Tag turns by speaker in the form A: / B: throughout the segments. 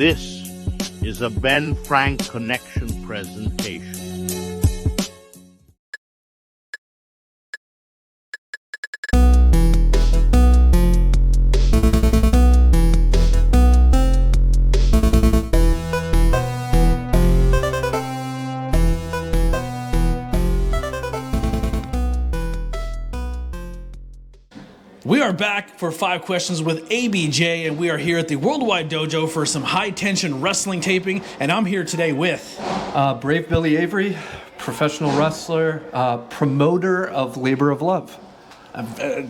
A: This is a Ben Frank Connection presentation.
B: We are back for 5 questions with ABJ, and we are here at the Worldwide Dojo for some high-tension wrestling taping, and I'm here today with...
C: Brave Billy Avery, professional wrestler, promoter of Labor of Love.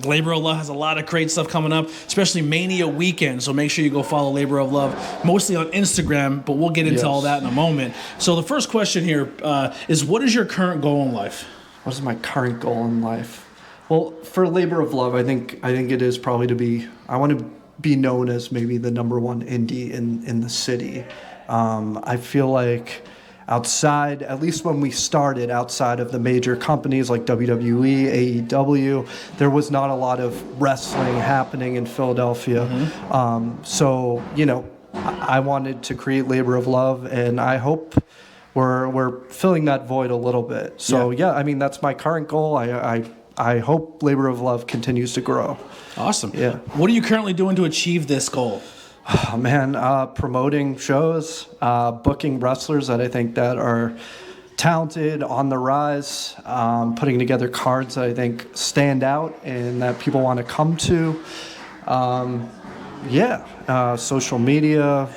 B: Labor of Love has a lot of great stuff coming up, especially Mania weekend, so make sure you go follow Labor of Love, mostly on Instagram, but we'll get into all that in a moment. So the first question here is, what is your current goal in life?
C: What is my current goal in life? Well, for Labor of Love, I think it is probably to be, I want to be known as maybe the number 1 indie in the city. I feel like outside, at least when we started, outside of the major companies like WWE, AEW, there was not a lot of wrestling happening in Philadelphia. So, you know, I wanted to create Labor of Love, and I hope we're filling that void a little bit. So, yeah, I mean, that's my current goal. I hope Labor of Love continues to grow.
B: Awesome.
C: Yeah.
B: What are you currently doing to achieve this goal?
C: Oh, man, promoting shows, booking wrestlers that I think that are talented, on the rise, putting together cards that I think stand out and that people want to come to. Social media,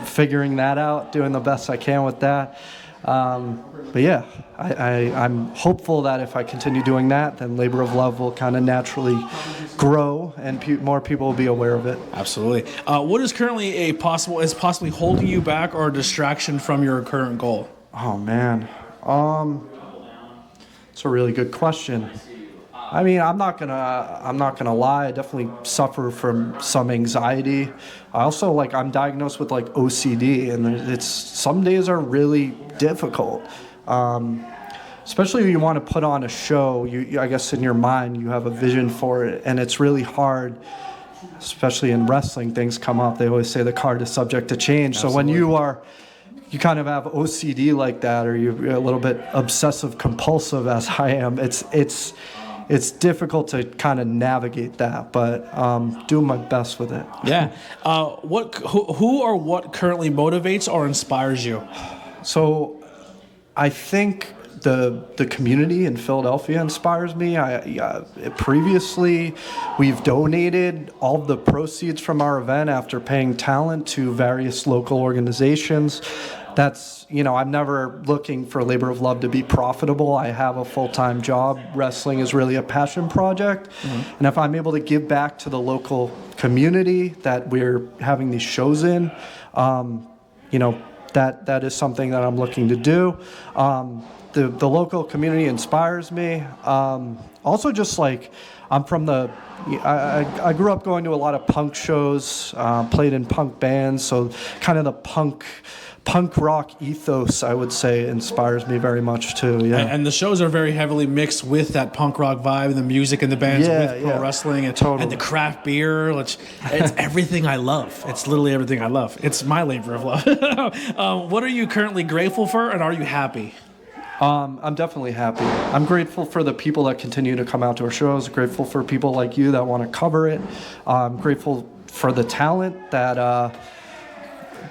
C: figuring that out, doing the best I can with that. But yeah, I'm hopeful that if I continue doing that, then Labor of Love will kind of naturally grow and more people will be aware of it.
B: Absolutely. What is currently possibly holding you back or a distraction from your current goal?
C: Oh man, it's a really good question. I mean, I'm not gonna lie. I definitely suffer from some anxiety. I also I'm diagnosed with OCD, and some days are really difficult. Especially when you want to put on a show. I guess in your mind you have a vision for it, and it's really hard. Especially in wrestling, things come up. They always say the card is subject to change. Absolutely. So when you kind of have OCD like that, or you're a little bit obsessive compulsive, as I am, it's difficult to kind of navigate that, but doing my best with it.
B: Yeah. Who or what currently motivates or inspires you?
C: So I think the community in Philadelphia inspires me. Previously, we've donated all the proceeds from our event after paying talent to various local organizations. That's, I'm never looking for Labor of Love to be profitable. I have a full-time job. Wrestling is really a passion project. Mm-hmm. And if I'm able to give back to the local community that we're having these shows in, that is something that I'm looking to do. The local community inspires me. Also just I'm from I grew up going to a lot of punk shows, played in punk bands, so kind of the punk rock ethos, I would say, inspires me very much too. Yeah.
B: And the shows are very heavily mixed with that punk rock vibe, and the music and the bands with pro wrestling and the craft beer. It's everything I love. It's literally everything I love. It's my Labor of Love. What are you currently grateful for, and are you happy?
C: I'm definitely happy. I'm grateful for the people that continue to come out to our shows. Grateful for people like you that want to cover it. I'm grateful for the talent that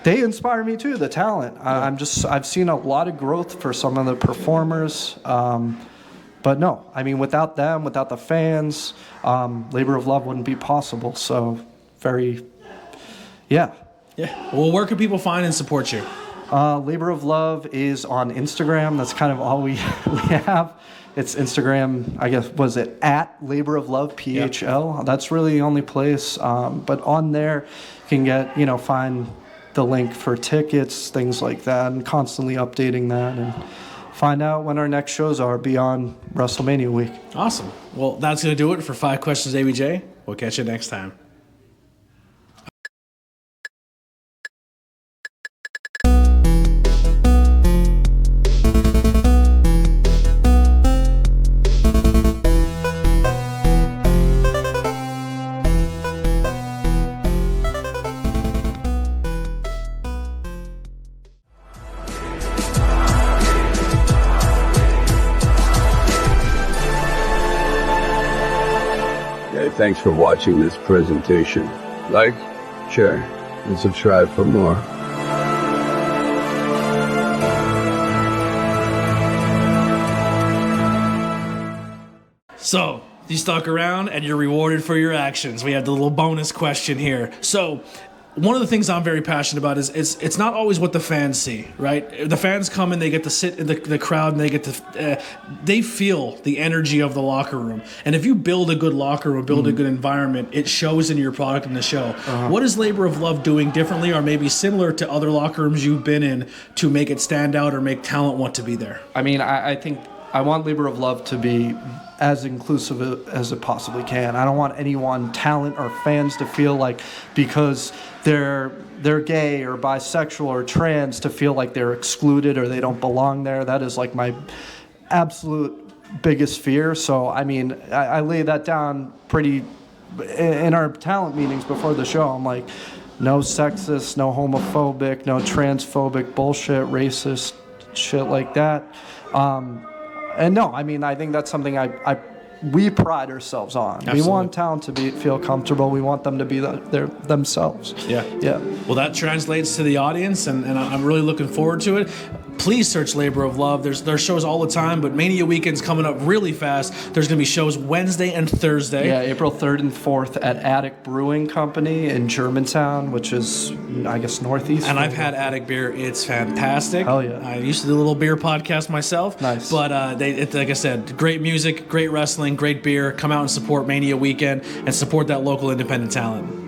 C: they inspire me too. The talent. I've seen a lot of growth for some of the performers. But no, I mean, without them, without the fans, Labor of Love wouldn't be possible. So yeah.
B: Well, where can people find and support you?
C: Labor of Love is on Instagram. That's kind of all we have. It's Instagram, I guess, was it at Labor of Love, PHL? Yep. That's really the only place. But on there, you can find the link for tickets, things like that, and constantly updating that and find out when our next shows are beyond WrestleMania week.
B: Awesome. Well, that's going to do it for 5 Questions, ABJ. We'll catch you next time.
D: Thanks for watching this presentation. Like, share, and subscribe for more.
B: So, you stuck around and you're rewarded for your actions. We have the little bonus question here. So, one of the things I'm very passionate about is it's not always what the fans see, right? The fans come and they get to sit in the crowd and they get to they feel the energy of the locker room. And if you build a good locker room, build a good environment, it shows in your product in the show. What is Labor of Love doing differently or maybe similar to other locker rooms you've been in to make it stand out or make talent want to be there?
C: I mean, I think I want Labor of Love to be as inclusive as it possibly can. I don't want anyone, talent or fans, to feel like because they're gay or bisexual or trans to feel like they're excluded or they don't belong there. That is like my absolute biggest fear. So, I mean, I lay that down pretty in our talent meetings before the show. I'm like, no sexist, no homophobic, no transphobic bullshit, racist shit like that. And no, I mean, I think that's something we pride ourselves on. Absolutely. We want talent to feel comfortable. We want them to be themselves.
B: Yeah.
C: Yeah.
B: Well, that translates to the audience, and I'm really looking forward to it. Please search Labor of Love. There's shows all the time, but Mania Weekend's coming up really fast. There's going to be shows Wednesday and Thursday.
C: Yeah, April 3rd and 4th at Attic Brewing Company in Germantown, which is, I guess, northeast.
B: And I've had Attic beer. It's fantastic.
C: Oh, yeah.
B: I used to do a little beer podcast myself.
C: Nice.
B: But like I said, great music, great wrestling, great beer. Come out and support Mania Weekend and support that local independent talent.